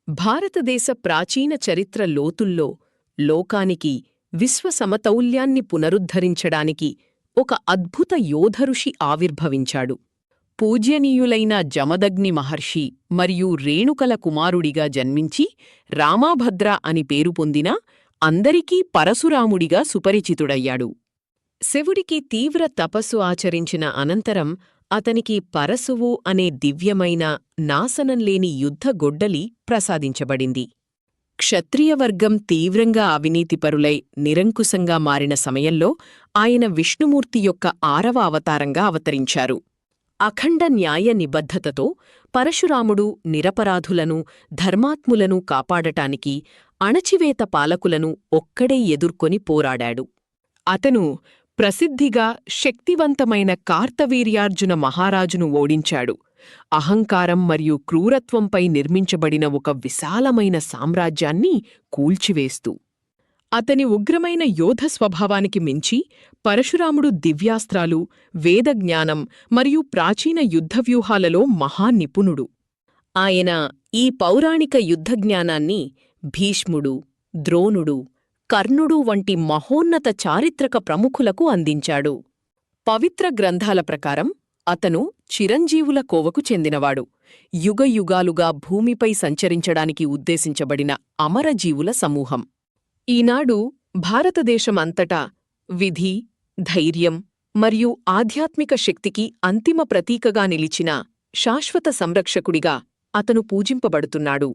భారతదేశ ప్రాచీన చరిత్ర లోతుల్లో లోకానికి విశ్వసమతౌల్యాన్ని పునరుద్ధరించడానికి ఒక అద్భుత యోధఋషి ఆవిర్భవించాడు. పూజ్యనీయులైన జమదగ్ని మహర్షి మరియు రేణుకల కుమారుడిగా జన్మించి రామాభద్ర అని పేరు పొందిన అందరికీ పరశురాముడిగా సుపరిచితుడయ్యాడు. శివుడికి తీవ్ర తపస్సు ఆచరించిన అనంతరం అతనికి పరశువు అనే దివ్యమైన నాశనంలేని యుద్ధగొడ్డలి ప్రసాదించబడింది. క్షత్రియవర్గం తీవ్రంగా అవినీతిపరులై నిరంకుశంగా మారిన సమయంలో ఆయన విష్ణుమూర్తి యొక్క 6వ అవతారంగా అవతరించారు. అఖండ న్యాయ నిబద్ధతతో పరశురాముడు నిరపరాధులను ధర్మాత్ములను కాపాడటానికి అణచివేత పాలకులను ఒక్కడే ఎదుర్కొని పోరాడాడు. అతను ప్రసిద్ధిగా శక్తివంతమైన కార్తవీర్యార్జున మహారాజును ఓడించాడు. అహంకారం మరియు క్రూరత్వంపై నిర్మించబడిన ఒక విశాలమైన సామ్రాజ్యాన్ని కూల్చివేస్తూ అతని ఉగ్రమైన యోధ స్వభావానికి మించి పరశురాముడు దివ్యాస్త్రాలు, వేదజ్ఞానం మరియు ప్రాచీన యుద్ధవ్యూహాలలో మహానిపుణుడు. ఆయన ఈ పౌరాణిక యుద్ధజ్ఞానాన్ని భీష్ముడు, ద్రోణుడు, కర్ణుడు వంటి మహోన్నత చారిత్రక ప్రముఖులకు అందించాడు. పవిత్ర గ్రంథాల ప్రకారం అతను చిరంజీవుల కోవకు చెందినవాడు. యుగయుగాలుగా భూమిపై సంచరించడానికి ఉద్దేశించబడిన అమరజీవుల సమూహం. ఈనాడు భారతదేశమంతటా విధి, ధైర్యం మరియు ఆధ్యాత్మిక శక్తికి అంతిమ ప్రతీకగా నిలిచిన శాశ్వత సంరక్షకుడిగా అతను పూజింపబడుతున్నాడు.